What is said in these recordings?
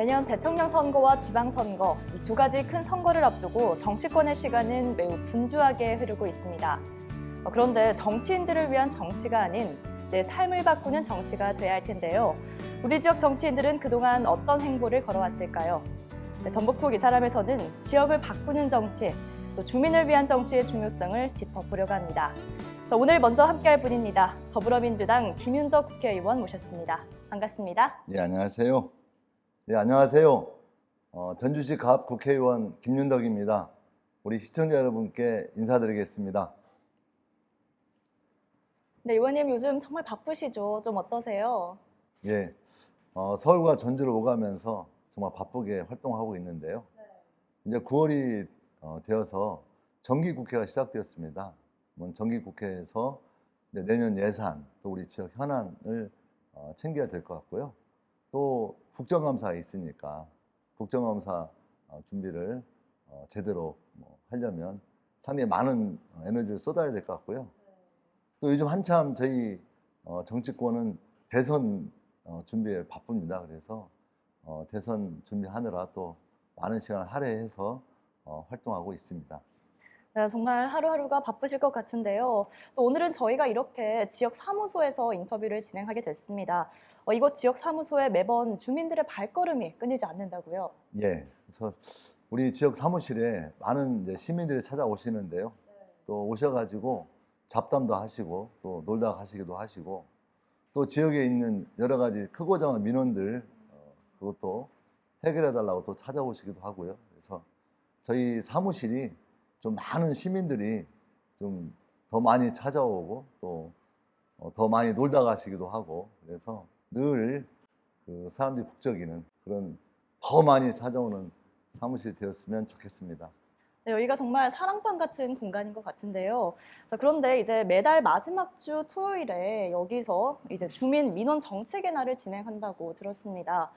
내년 대통령 선거와 지방선거, 이 두 가지 큰 선거를 앞두고 정치권의 시간은 매우 분주하게 흐르고 있습니다. 그런데 정치인들을 위한 정치가 아닌 내 삶을 바꾸는 정치가 돼야 할 텐데요. 우리 지역 정치인들은 그동안 어떤 행보를 걸어왔을까요? 전북톡 이 사람에서는 지역을 바꾸는 정치, 또 주민을 위한 정치의 중요성을 짚어보려고 합니다. 오늘 먼저 함께할 분입니다. 더불어민주당 김윤덕 국회의원 모셨습니다. 반갑습니다. 예, 안녕하세요. 예, 안녕하세요. 전주시 갑 국회의원 김윤덕입니다. 우리 시청자 여러분께 인사드리겠습니다. 네, 의원님 요즘 정말 바쁘시죠? 좀 어떠세요? 예, 서울과 전주를 오가면서 정말 바쁘게 활동하고 있는데요. 이제 9월이 되어서 정기국회가 시작되었습니다. 정기국회에서 내년 예산, 또 우리 지역 현안을 챙겨야 될 것 같고요. 또 국정감사가 있으니까 국정감사 준비를 제대로 하려면 상당히 많은 에너지를 쏟아야 될 것 같고요. 또 요즘 한참 저희 정치권은 대선 준비에 바쁩니다. 그래서 대선 준비하느라 또 많은 시간을 할애해서 활동하고 있습니다. 네, 정말 하루하루가 바쁘실 것 같은데요. 또 오늘은 저희가 이렇게 지역 사무소에서 인터뷰를 진행하게 됐습니다. 이곳 지역 사무소에 매번 주민들의 발걸음이 끊이지 않는다고요? 예, 그래서 우리 지역 사무실에 많은 이제 시민들이 찾아오시는데요. 또 오셔가지고 잡담도 하시고 또 놀다 가시기도 하시고 또 지역에 있는 여러 가지 크고 작은 민원들 그것도 해결해달라고 또 찾아오시기도 하고요. 그래서 저희 사무실이 좀 많은 시민들이 좀 더 많이 찾아오고 또 더 많이 놀다 가시기도 하고 그래서 늘 그 사람들이 북적이는 그런 더 많이 찾아오는 사무실이 되었으면 좋겠습니다. 네, 여기가 정말 사랑방 같은 공간인 것 같은데요. 자, 그런데 이제 매달 마지막 주 토요일에 여기서 이제 주민 민원 정책의 날을 진행한다고 들었습니다.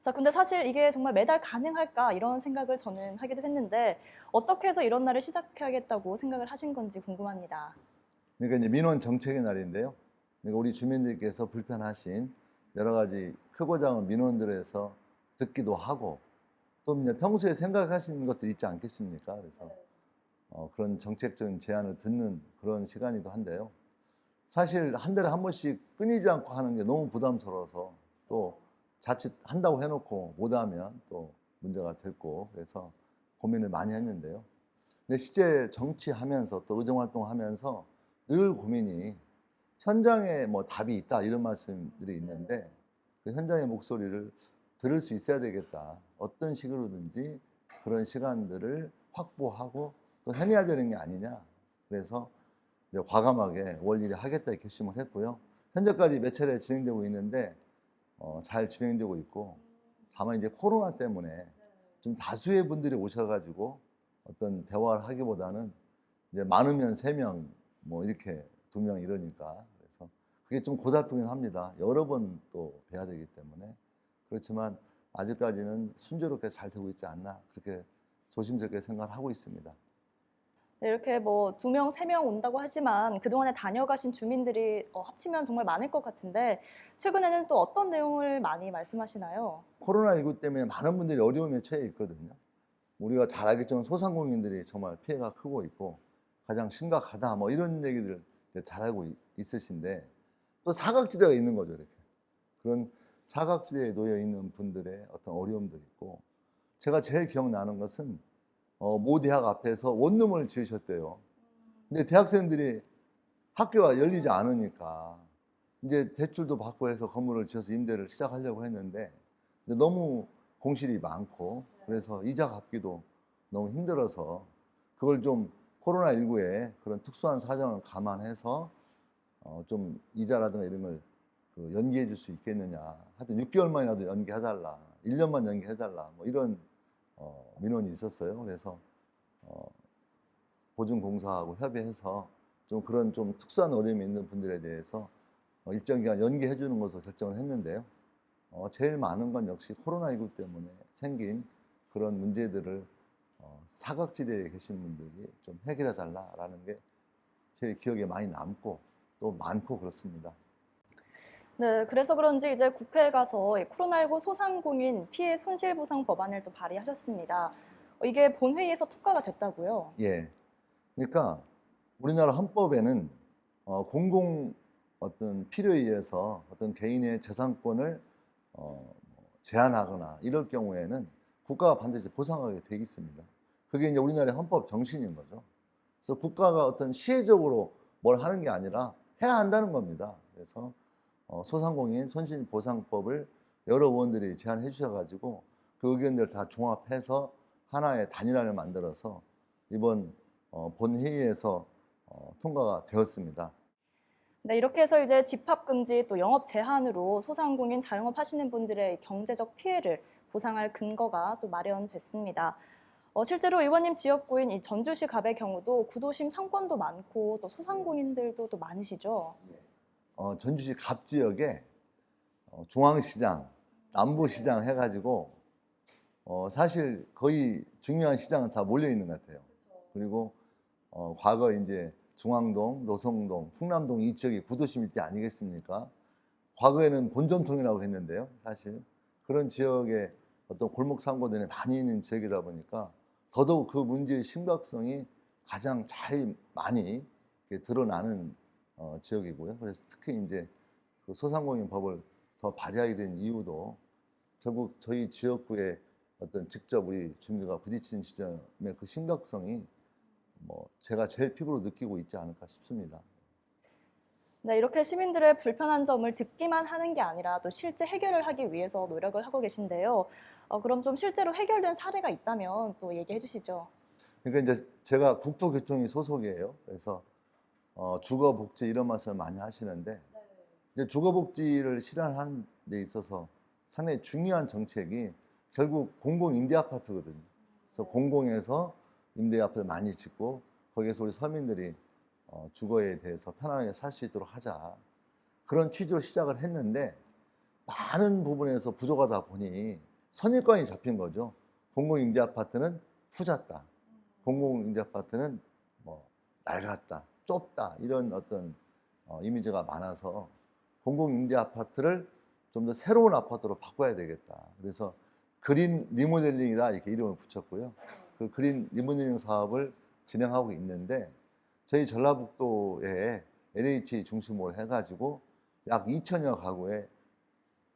자, 근데 사실 이게 정말 매달 가능할까 이런 생각을 저는 하기도 했는데 어떻게 해서 이런 날을 시작하겠다고 생각을 하신 건지 궁금합니다. 그러니까 이제 민원 정책의 날인데요. 그러니까 우리 주민들께서 불편하신 여러 가지 크고 작은 민원들에서 듣기도 하고 또 이제 평소에 생각하시는 것들이 있지 않겠습니까? 그래서 그런 정책적인 제안을 듣는 그런 시간이기도 한데요. 사실 한 달에 한 번씩 끊이지 않고 하는 게 너무 부담스러워서 또 자칫 한다고 해놓고 못하면 또 문제가 됐고 그래서 고민을 많이 했는데요. 근데 실제 정치하면서 또 의정활동하면서 늘 고민이 현장에 뭐 답이 있다 이런 말씀들이 있는데 그 현장의 목소리를 들을 수 있어야 되겠다. 어떤 식으로든지 그런 시간들을 확보하고 또 해내야 되는 게 아니냐. 그래서 이제 과감하게 월 1회 하겠다 결심을 했고요. 현재까지 몇 차례 진행되고 있는데 잘 진행되고 있고 다만 이제 코로나 때문에 좀 다수의 분들이 오셔가지고 어떤 대화를 하기보다는 이제 많으면 3명 뭐 이렇게 2명 이러니까 그래서 그게 좀 고달프긴 합니다. 여러 번 또 뵈야 되기 때문에 그렇지만 아직까지는 순조롭게 잘 되고 있지 않나 그렇게 조심스럽게 생각을 하고 있습니다. 네, 이렇게 뭐 2명, 3명 온다고 하지만 그동안에 다녀가신 주민들이 합치면 정말 많을 것 같은데 최근에는 또 어떤 내용을 많이 말씀하시나요? 코로나19 때문에 많은 분들이 어려움에 처해 있거든요. 우리가 잘 알겠지만 소상공인들이 정말 피해가 크고 있고 가장 심각하다 뭐 이런 얘기들 잘 알고 있으신데 또 사각지대가 있는 거죠. 이렇게 그런 사각지대에 놓여 있는 분들의 어떤 어려움도 있고 제가 제일 기억나는 것은 모 대학 앞에서 원룸을 지으셨대요. 근데 대학생들이 학교가 열리지 않으니까 이제 대출도 받고 해서 건물을 지어서 임대를 시작하려고 했는데 너무 공실이 많고 그래서 이자 갚기도 너무 힘들어서 그걸 좀 코로나19에 그런 특수한 사정을 감안해서 좀 이자라든가 이런 걸 연기해 줄 수 있겠느냐. 하여튼 6개월만이라도 연기해달라. 1년만 연기해달라. 뭐 이런 민원이 있었어요. 그래서 보증공사하고 협의해서 좀 그런 좀 특수한 어려움이 있는 분들에 대해서 일정 기간 연기해 주는 것으로 결정을 했는데요. 제일 많은 건 역시 코로나19 때문에 생긴 그런 문제들을 사각지대에 계신 분들이 좀 해결해 달라라는 게 제 기억에 많이 남고 또 많고 그렇습니다. 네, 그래서 그런지 이제 국회에 가서 이 코로나19 소상공인 피해 손실보상 법안을 또 발의하셨습니다. 이게 본회의에서 통과가 됐다고요? 예. 그러니까 우리나라 헌법에는 공공 어떤 필요에 의해서 어떤 개인의 재산권을 제한하거나 이럴 경우에는 국가가 반드시 보상하게 돼 있습니다. 그게 이제 우리나라의 헌법 정신인 거죠. 그래서 국가가 어떤 시혜적으로 뭘 하는 게 아니라 해야 한다는 겁니다. 그래서 소상공인 손실보상법을 여러 의원들이 제안해 주셔가지고 그 의견들을 다 종합해서 하나의 단일안을 만들어서 이번 본회의에서 통과가 되었습니다. 네, 이렇게 해서 이제 집합금지 또 영업 제한으로 소상공인 자영업 하시는 분들의 경제적 피해를 보상할 근거가 또 마련됐습니다. 실제로 의원님 지역구인 이 전주시 갑의 경우도 구도심 상권도 많고 또 소상공인들도 또 많으시죠? 전주시 갑 지역에 중앙시장, 남부시장 해가지고 사실 거의 중요한 시장은 다 몰려 있는 것 같아요. 그리고 과거 이제 중앙동, 노성동, 풍남동 이 지역이 구도심 일대 아니겠습니까? 과거에는 본전통이라고 했는데요. 사실 그런 지역에 어떤 골목 상고들이 많이 있는 지역이다 보니까 더더욱 그 문제의 심각성이 가장 잘 많이 드러나는 지역이고요. 그래서 특히 이제 그 소상공인 법을 더 발의하게 된 이유도 결국 저희 지역구에 어떤 직접 우리 주민들과 부딪히는 시점의 그 심각성이 제가 제일 피부로 느끼고 있지 않을까 싶습니다. 네, 이렇게 시민들의 불편한 점을 듣기만 하는 게 아니라 또 실제 해결을 하기 위해서 노력을 하고 계신데요. 그럼 좀 실제로 해결된 사례가 있다면 또 얘기해 주시죠. 그러니까 이제 제가 국토교통위 소속이에요. 그래서 주거복지 이런 말씀을 많이 하시는데 이제 주거복지를 실현하는 데 있어서 상당히 중요한 정책이 결국 공공임대아파트거든요. 그래서 공공에서 임대아파트를 많이 짓고 거기에서 우리 서민들이 주거에 대해서 편안하게 살 수 있도록 하자. 그런 취지로 시작을 했는데 많은 부분에서 부족하다 보니 선입관이 잡힌 거죠. 공공임대아파트는 후졌다. 공공임대아파트는 낡았다, 좁다 이런 어떤 이미지가 많아서 공공임대아파트를 좀 더 새로운 아파트로 바꿔야 되겠다. 그래서 그린 리모델링이다 이렇게 이름을 붙였고요. 그 그린 리모델링 사업을 진행하고 있는데 저희 전라북도에 LH 중심으로 해가지고 약 2천여 가구에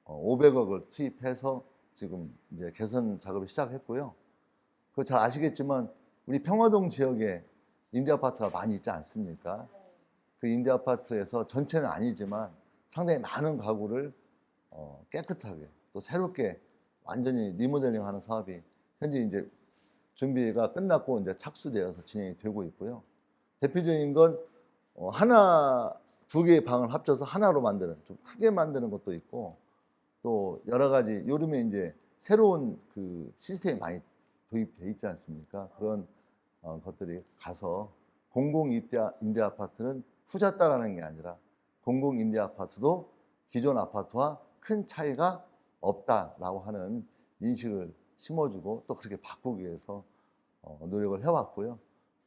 500억을 투입해서 지금 이제 개선 작업을 시작했고요. 그 잘 아시겠지만 우리 평화동 지역에 임대아파트가 많이 있지 않습니까? 그 임대아파트에서 전체는 아니지만 상당히 많은 가구를 깨끗하게 또 새롭게 완전히 리모델링하는 사업이 현재 이제 준비가 끝났고 이제 착수되어서 진행이 되고 있고요. 대표적인 건 하나, 두 개의 방을 합쳐서 하나로 만드는 좀 크게 만드는 것도 있고 또 여러 가지 요즘에 이제 새로운 그 시스템이 많이 도입돼 있지 않습니까? 그런 것들이 가서 공공임대 아파트는 후졌다라는 게 아니라 공공임대 아파트도 기존 아파트와 큰 차이가 없다라고 하는 인식을 심어주고 또 그렇게 바꾸기 위해서 노력을 해왔고요.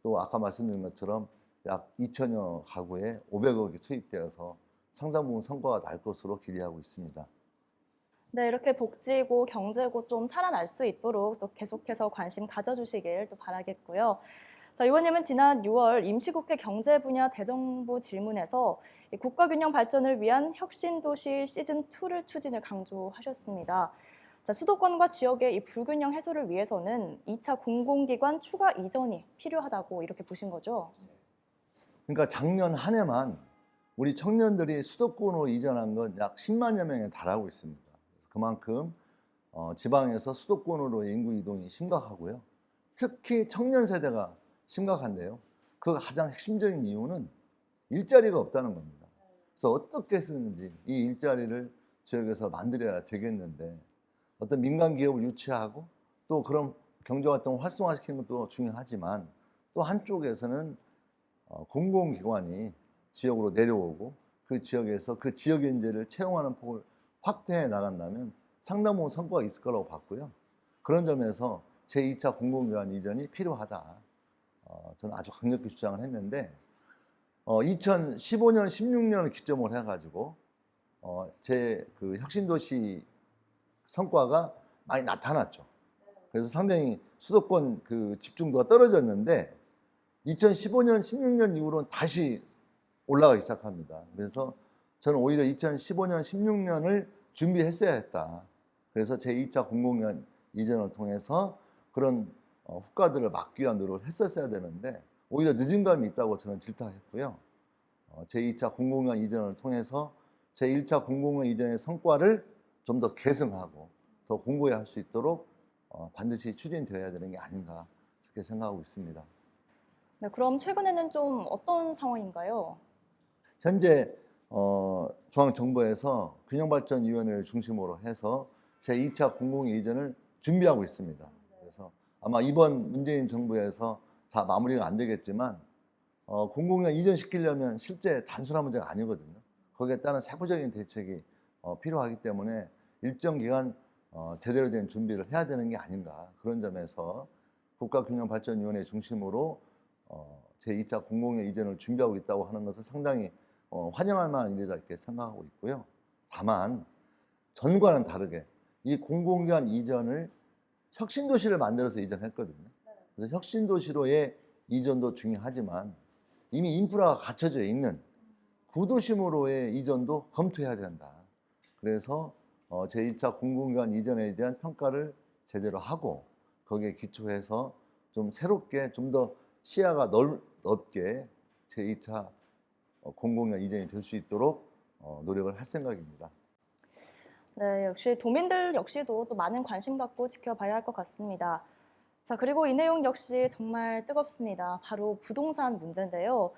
또 아까 말씀드린 것처럼 약 2천여 가구에 500억이 투입되어서 상당 부분 성과가 날 것으로 기대하고 있습니다. 네, 이렇게 복지고 경제고 좀 살아날 수 있도록 또 계속해서 관심 가져주시길 또 바라겠고요. 자, 의원님은 지난 6월 임시국회 경제 분야 대정부 질문에서 이 국가균형 발전을 위한 혁신도시 시즌2를 추진을 강조하셨습니다. 자, 수도권과 지역의 이 불균형 해소를 위해서는 2차 공공기관 추가 이전이 필요하다고 이렇게 보신 거죠? 그러니까 작년 한 해만 우리 청년들이 수도권으로 이전한 건 약 10만여 명에 달하고 있습니다. 그만큼 지방에서 수도권으로 인구 이동이 심각하고요. 특히 청년 세대가 심각한데요. 그 가장 핵심적인 이유는 일자리가 없다는 겁니다. 그래서 어떻게 쓰는지 이 일자리를 지역에서 만들어야 되겠는데 어떤 민간 기업을 유치하고 또 그런 경제활동을 활성화시키는 것도 중요하지만 또 한쪽에서는 공공기관이 지역으로 내려오고 그 지역에서 그 지역 인재를 채용하는 폭을 확대해 나간다면 상당 부분 성과가 있을 거라고 봤고요. 그런 점에서 제2차 공공기관 이전이 필요하다. 저는 아주 강력히 주장을 했는데 2015년, 16년을 기점으로 해가지고 제 그 혁신도시 성과가 많이 나타났죠. 그래서 상당히 수도권 그 집중도가 떨어졌는데 2015년, 16년 이후로는 다시 올라가기 시작합니다. 그래서 저는 오히려 2015년, 16년을 준비했어야 했다. 그래서 제2차 공공연 이전을 통해서 그런 후과들을 막기 위한 노력을 했었어야 되는데 오히려 늦은 감이 있다고 저는 질타했고요. 제2차 공공연 이전을 통해서 제1차 공공연 이전의 성과를 좀 더 계승하고 더 공고히 할 수 있도록 반드시 추진되어야 되는 게 아닌가 그렇게 생각하고 있습니다. 네, 그럼 최근에는 좀 어떤 상황인가요? 현재 중앙정부에서 균형발전위원회를 중심으로 해서 제2차 공공연 이전을 준비하고 있습니다. 그래서 아마 이번 문재인 정부에서 다 마무리가 안 되겠지만 공공연 이전시키려면 실제 단순한 문제가 아니거든요. 거기에 따른 세부적인 대책이 필요하기 때문에 일정 기간 제대로 된 준비를 해야 되는 게 아닌가 그런 점에서 국가균형발전위원회 중심으로 제2차 공공연 이전을 준비하고 있다고 하는 것은 상당히 환영할 만한 일이다 이렇게 생각하고 있고요. 다만 전과는 다르게 이 공공기관 이전을 혁신도시를 만들어서 이전했거든요. 그래서 혁신도시로의 이전도 중요하지만 이미 인프라가 갖춰져 있는 구도심으로의 이전도 검토해야 된다. 그래서 제1차 공공기관 이전에 대한 평가를 제대로 하고 거기에 기초해서 좀 새롭게 좀 더 시야가 넓게 제2차 공공기관 이전이 될 수 있도록 노력을 할 생각입니다. 네, 역시 도민들 역시도 또 많은 관심 갖고 지켜봐야 할 것 같습니다. 자, 그리고 이 내용 역시 정말 뜨겁습니다. 바로 부동산 문제인데요.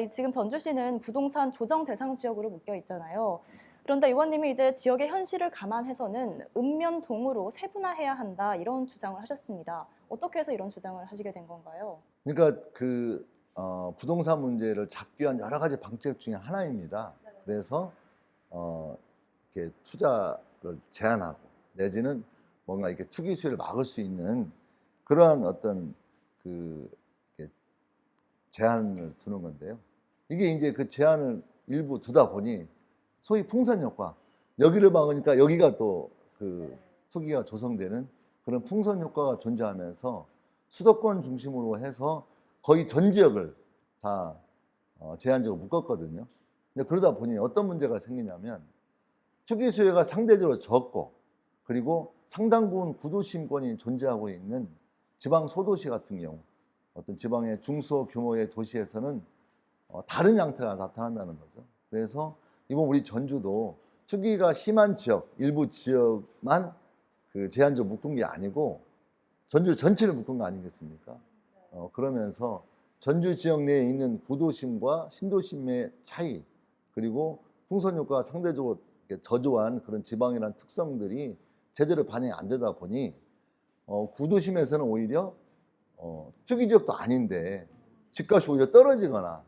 지금 전주시는 부동산 조정 대상 지역으로 묶여 있잖아요. 그런데 의원님이 이제 지역의 현실을 감안해서는 읍면동으로 세분화해야 한다 이런 주장을 하셨습니다. 어떻게 해서 이런 주장을 하시게 된 건가요? 그러니까 그 부동산 문제를 잡기 위한 여러 가지 방책 중에 하나입니다. 그래서 이렇게 투자를 제한하고 내지는 뭔가 이렇게 투기 수요를 막을 수 있는 그러한 어떤 그 제한을 두는 건데요. 이게 이제 그 제한을 일부 두다 보니 소위 풍선 효과, 여기를 막으니까 여기가 또 그 투기가 조성되는 그런 풍선 효과가 존재하면서 수도권 중심으로 해서 거의 전 지역을 다 제한적으로 묶었거든요. 근데 그러다 보니 어떤 문제가 생기냐면 투기 수요가 상대적으로 적고 그리고 상당 부분 구도심권이 존재하고 있는 지방 소도시 같은 경우 어떤 지방의 중소 규모의 도시에서는 다른 양태가 나타난다는 거죠. 그래서 이번 우리 전주도 투기가 심한 지역, 일부 지역만 그 제한적으로 묶은 게 아니고 전주 전체를 묶은 거 아니겠습니까? 그러면서 전주 지역 내에 있는 구도심과 신도심의 차이 그리고 풍선 효과가 상대적으로 저조한 그런 지방이라는 특성들이 제대로 반영이 안 되다 보니 구도심에서는 오히려 투기 지역도 아닌데 집값이 오히려 떨어지거나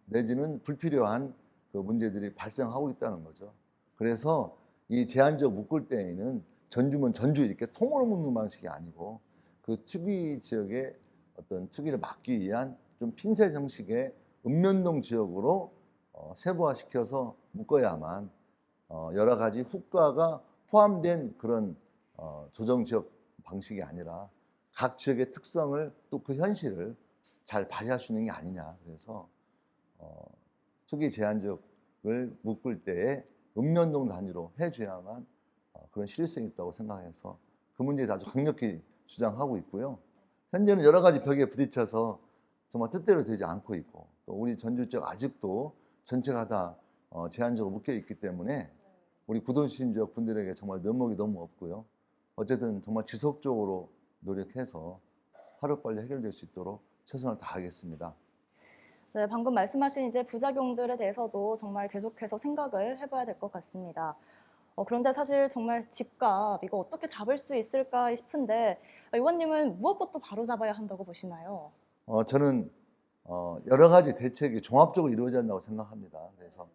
내지는 불필요한 그 문제들이 발생하고 있다는 거죠. 그래서 이 제한적 묶을 때에는 전주면 전주 이렇게 통으로 묶는 방식이 아니고 그 투기 지역의 어떤 투기를 막기 위한 좀 핀셋 형식의 읍면동 지역으로 세부화시켜서 묶어야만 여러 가지 후과가 포함된 그런 조정 지역 방식이 아니라 각 지역의 특성을 또 그 현실을 잘 발휘할 수 있는 게 아니냐. 그래서 투기 제한 지역을 묶을 때에 읍면동 단위로 해줘야만 그런 실효성이 있다고 생각해서 그 문제에 아주 강력히 주장하고 있고요. 현재는 여러 가지 벽에 부딪혀서 정말 뜻대로 되지 않고 있고 또 우리 전주 지역 아직도 전체가 다 제한적으로 묶여 있기 때문에 우리 구도심 지역 분들에게 정말 면목이 너무 없고요. 어쨌든 정말 지속적으로 노력해서 하루빨리 해결될 수 있도록 최선을 다하겠습니다. 네, 방금 말씀하신 이제 부작용들에 대해서도 정말 계속해서 생각을 해봐야 될 것 같습니다. 그런데 사실 정말 집값 이거 어떻게 잡을 수 있을까 싶은데 의원님은 무엇부터 바로 잡아야 한다고 보시나요? 저는 여러 가지 대책이 종합적으로 이루어져야 한다고 생각합니다. 그래서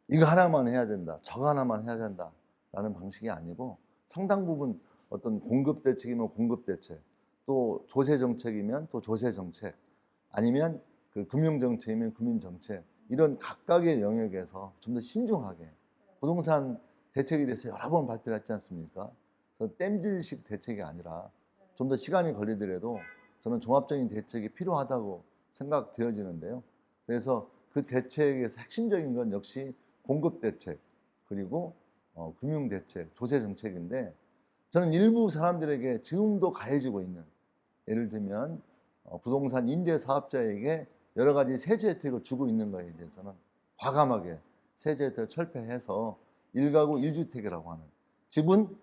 이거 하나만 해야 된다, 저거 하나만 해야 된다라는 방식이 아니고 상당 부분 어떤 공급 대책이면 공급 대책, 또 조세 정책이면 또 조세 정책, 아니면 그 금융 정책이면 금융 정책 이런 각각의 영역에서 좀 더 신중하게 부동산 대책에 대해서 여러 번 발표를 했지 않습니까? 그래서 땜질식 대책이 아니라 좀 더 시간이 걸리더라도 저는 종합적인 대책이 필요하다고 생각되어지는데요. 그래서 그 대책에서 핵심적인 건 역시 공급 대책, 그리고 금융 대책, 조세 정책인데, 저는 일부 사람들에게 지금도 가해지고 있는, 예를 들면 부동산 임대 사업자에게 여러 가지 세제 혜택을 주고 있는 것에 대해서는 과감하게 세제 혜택을 철폐해서 1가구 1주택이라고 하는, 집은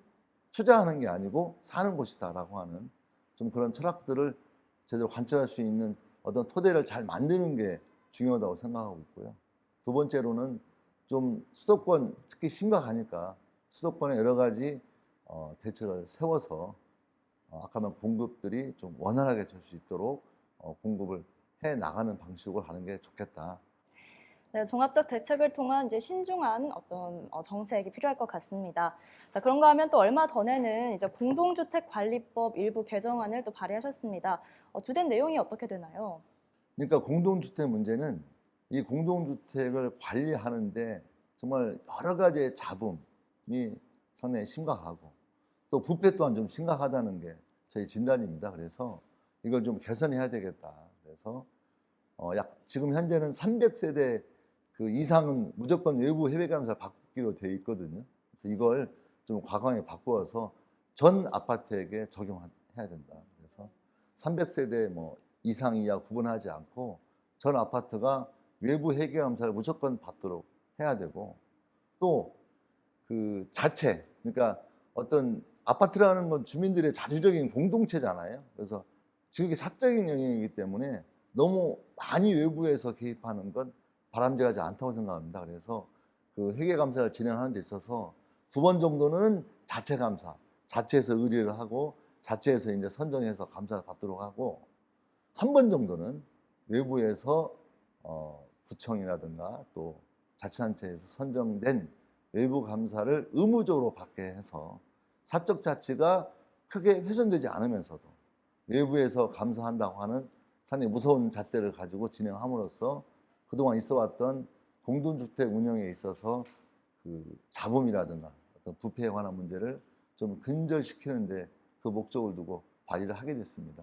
투자하는 게 아니고 사는 곳이다라고 하는 좀 그런 철학들을 제대로 관철할 수 있는 어떤 토대를 잘 만드는 게 중요하다고 생각하고 있고요. 두 번째로는 좀 수도권, 특히 심각하니까 수도권에 여러 가지 대책을 세워서 아까 말한 공급들이 좀 원활하게 될 수 있도록 공급을 해 나가는 방식으로 하는 게 좋겠다. 네, 종합적 대책을 통한 이제 신중한 어떤 정책이 필요할 것 같습니다. 자, 그런가 하면 또 얼마 전에는 이제 공동주택관리법 일부 개정안을 또 발의하셨습니다. 주된 내용이 어떻게 되나요? 그러니까 공동주택 문제는 이 공동주택을 관리하는데 정말 여러 가지의 잡음이 상당히 심각하고, 또 부패 또한 좀 심각하다는 게 저희 진단입니다. 그래서 이걸 좀 개선해야 되겠다. 그래서 지금 현재는 300세대 그 이상은 무조건 외부 해외 감사를 받기로 되어 있거든요. 그래서 이걸 좀 과감하게 바꾸어서 전 아파트에게 적용해야 된다. 그래서 300세대 뭐 이상 이하 구분하지 않고 전 아파트가 외부 회계 감사를 무조건 받도록 해야 되고, 또 그 자체, 그러니까 어떤 아파트라는 건 주민들의 자주적인 공동체잖아요. 그래서 지극히 사적인 영역이기 때문에 너무 많이 외부에서 개입하는 건 바람직하지 않다고 생각합니다. 그래서 그 회계 감사를 진행하는 데 있어서 2번 정도는 자체 감사, 자체에서 의뢰를 하고 자체에서 이제 선정해서 감사를 받도록 하고, 1번 정도는 외부에서 구청이라든가 또 자치단체에서 선정된 외부 감사를 의무적으로 받게 해서 사적 자치가 크게 훼손되지 않으면서도 외부에서 감사한다고 하는 상당히 무서운 잣대를 가지고 진행함으로써 그동안 있어왔던 공동주택 운영에 있어서 그 잡음이라든가 어떤 부패에 관한 문제를 좀 근절시키는데 그 목적을 두고 발의를 하게 됐습니다.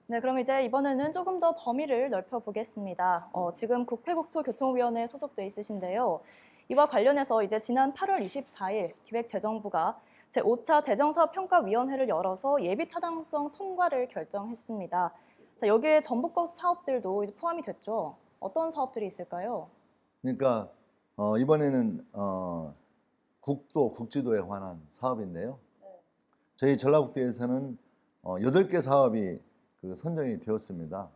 네, 그럼 이제 이번에는 조금 더 범위를 넓혀보겠습니다. 지금 국회국토교통위원회에 소속돼 있으신데요. 이와 관련해서 이제 지난 8월 24일 기획재정부가 제5차 재정사업평가위원회를 열어서 예비타당성 통과를 결정했습니다. 자, 여기에 전북권 사업들도 이제 포함이 됐죠. 어떤 사업들이 있을까요? 그러니까 이번에는 국도, 국지도에 관한 사업인데요. 저희 전라북도에서는 8개 사업이 그 선정이 되었습니다.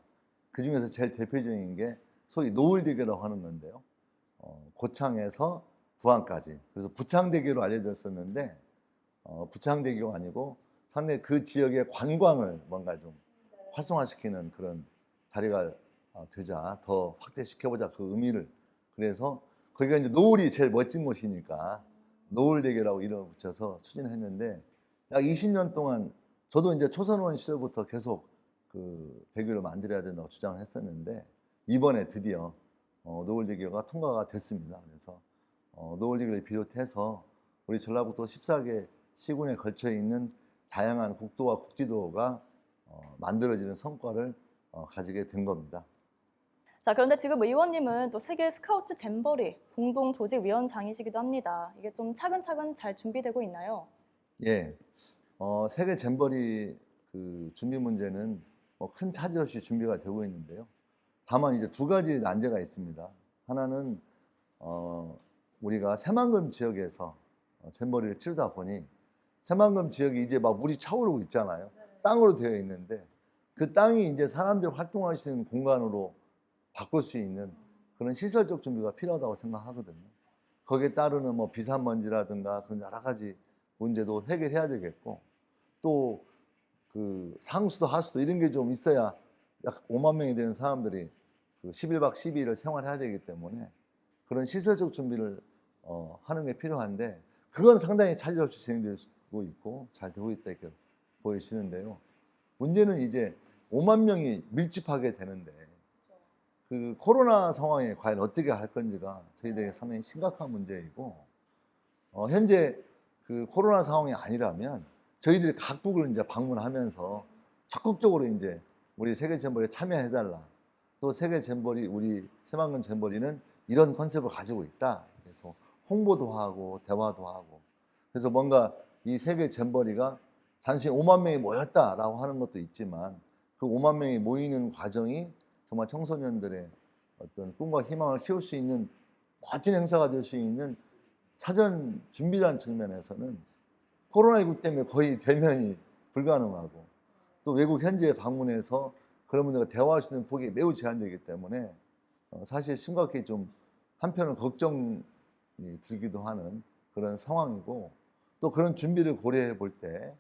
그 중에서 제일 대표적인 게 소위 노을대교라고 하는 건데요. 고창에서 부안까지. 그래서 부창대교로 알려졌었는데 부창대교가 아니고 상당히 그 지역의 관광을 뭔가 좀 활성화시키는 그런 다리가 되자, 더 확대시켜보자, 그 의미를. 그래서 거기가 이제 노을이 제일 멋진 곳이니까 노을대교라고 이름을 붙여서 추진했는데, 약 20년 동안 저도 이제 초선 의원 시절부터 계속 그 대교를 만들어야 된다고 주장을 했었는데, 이번에 드디어 노을대교가 통과가 됐습니다. 그래서 노을대교를 비롯해서 우리 전라북도 14개 시군에 걸쳐 있는 다양한 국도와 국지도가 만들어지는 성과를 가지게 된 겁니다. 자, 그런데 지금 의원님은 또 세계 스카우트 잼버리 공동 조직위원장이시기도 합니다. 이게 좀 차근차근 잘 준비되고 있나요? 예, 세계 잼버리 그 준비 문제는 큰 차질 없이 준비가 되고 있는데요. 다만 이제 2가지 난제가 있습니다. 하나는 우리가 새만금 지역에서 잼버리를 치르다 보니 새만금 지역이 이제 막 물이 차오르고 있잖아요. 땅으로 되어 있는데 그 땅이 이제 사람들 활동할 수 있는 공간으로 바꿀 수 있는 그런 시설적 준비가 필요하다고 생각하거든요. 거기에 따르는 뭐 비산먼지라든가 그런 여러 가지 문제도 해결해야 되겠고, 또 그 상수도 하수도 이런 게 좀 있어야 약 5만 명이 되는 사람들이 그 11박 12일을 생활해야 되기 때문에 그런 시설적 준비를 하는 게 필요한데, 그건 상당히 차질 없이 진행되고 있고 잘 되고 있다 이렇게 보여지는데요. 문제는 이제 5만 명이 밀집하게 되는데 그 코로나 상황에 과연 어떻게 할 건지가 저희들에게 상당히 심각한 문제이고, 현재 그 코로나 상황이 아니라면 저희들이 각국을 이제 방문하면서 적극적으로 이제 우리 세계 잼버리에 참여해달라. 또 세계 잼버리, 우리 새만금 잼버리는 이런 컨셉을 가지고 있다. 그래서 홍보도 하고 대화도 하고. 그래서 뭔가 이 세계 잼버리가 단순히 5만 명이 모였다라고 하는 것도 있지만 그 5만 명이 모이는 과정이 정말 청소년들의 어떤 꿈과 희망을 키울 수 있는 멋진 행사가 될 수 있는 사전 준비라는 측면에서는 코로나19 때문에 거의 대면이 불가능하고 또 외국 현지에 방문해서 그런 분들과 대화할 수 있는 폭이 매우 제한되기 때문에 사실 심각히 좀 한편은 걱정이 들기도 하는 그런 상황이고 또 그런 준비를 고려해 볼 때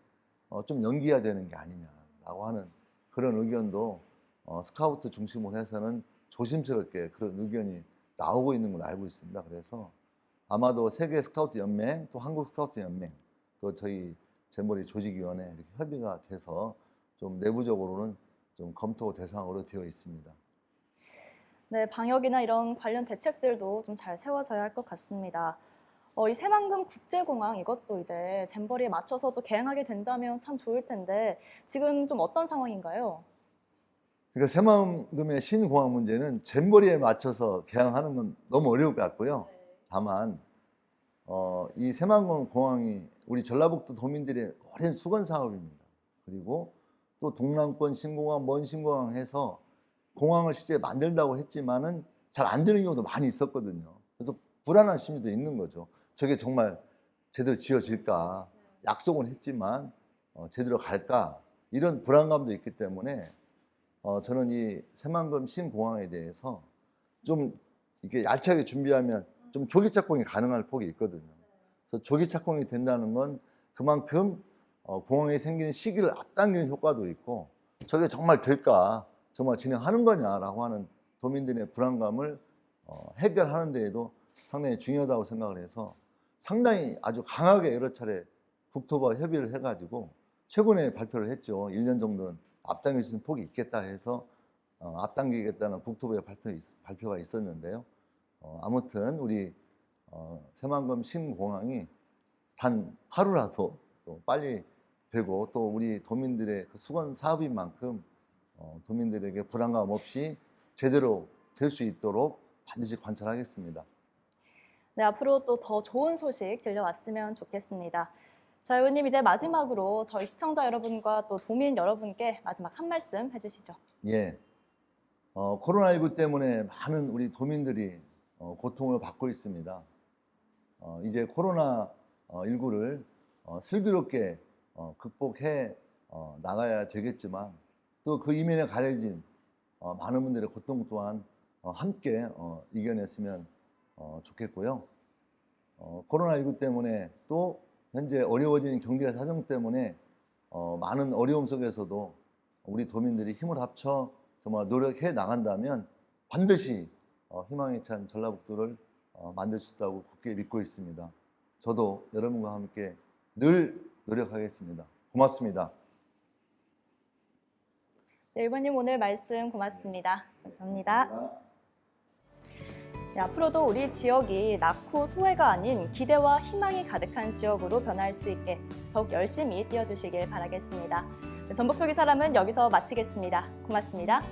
좀 연기해야 되는 게 아니냐라고 하는 그런 의견도 스카우트 중심으로 해서는 조심스럽게 그런 의견이 나오고 있는 걸 알고 있습니다. 그래서 아마도 세계 스카우트 연맹 또 한국 스카우트 연맹 또 저희 잼버리 조직위원회 이렇게 협의가 돼서 좀 내부적으로는 좀 검토 대상으로 되어 있습니다. 네, 방역이나 이런 관련 대책들도 좀 잘 세워져야 할 것 같습니다. 이 새만금 국제공항 이것도 이제 잼버리에 맞춰서 또 개항하게 된다면 참 좋을 텐데 지금 좀 어떤 상황인가요? 그러니까 새만금의 신공항 문제는 잼버리에 맞춰서 개항하는 건 너무 어려울 것 같고요. 다만 이 새만금 공항이 우리 전라북도 도민들의 오랜 수건 사업입니다. 그리고 또 동남권 신공항, 먼 신공항 해서 공항을 실제 만들다고 했지만은 잘 안 되는 경우도 많이 있었거든요. 그래서 불안한 심리도 있는 거죠. 저게 정말 제대로 지어질까? 약속은 했지만 제대로 갈까? 이런 불안감도 있기 때문에 저는 이 새만금 신공항에 대해서 좀 이렇게 알차게 준비하면 좀 조기 착공이 가능할 폭이 있거든요. 그래서 조기 착공이 된다는 건 그만큼 공항에 생기는 시기를 앞당기는 효과도 있고 저게 정말 될까? 정말 진행하는 거냐라고 하는 도민들의 불안감을 해결하는 데에도 상당히 중요하다고 생각을 해서 상당히 아주 강하게 여러 차례 국토부와 협의를 해가지고 최근에 발표를 했죠. 1년 정도는 앞당길 수 있는 폭이 있겠다 해서 앞당기겠다는 국토부의 발표가 있었는데요. 아무튼 우리 새만금 신공항이 단 하루라도 또 빨리 되고 또 우리 도민들의 그 수건 사업인 만큼 도민들에게 불안감 없이 제대로 될 수 있도록 반드시 관찰하겠습니다. 네, 앞으로 또 더 좋은 소식 들려왔으면 좋겠습니다. 자, 의원님 이제 마지막으로 저희 시청자 여러분과 또 도민 여러분께 마지막 한 말씀 해주시죠. 예, 코로나19 때문에 많은 우리 도민들이 고통을 받고 있습니다. 이제 코로나19를 슬기롭게 극복해 나가야 되겠지만 또 그 이면에 가려진 많은 분들의 고통 또한 함께 이겨냈으면 좋겠고요. 코로나19 때문에 또 현재 어려워진 경제 사정 때문에 많은 어려움 속에서도 우리 도민들이 힘을 합쳐 정말 노력해 나간다면 반드시 희망에 찬 전라북도를 만들 수 있다고 굳게 믿고 있습니다. 저도 여러분과 함께 늘 노력하겠습니다. 고맙습니다. 네, 의원님 오늘 말씀 고맙습니다. 감사합니다. 네, 앞으로도 우리 지역이 낙후 소외가 아닌 기대와 희망이 가득한 지역으로 변할 수 있게 더욱 열심히 뛰어주시길 바라겠습니다. 네, 전북 소기 사람은 여기서 마치겠습니다. 고맙습니다.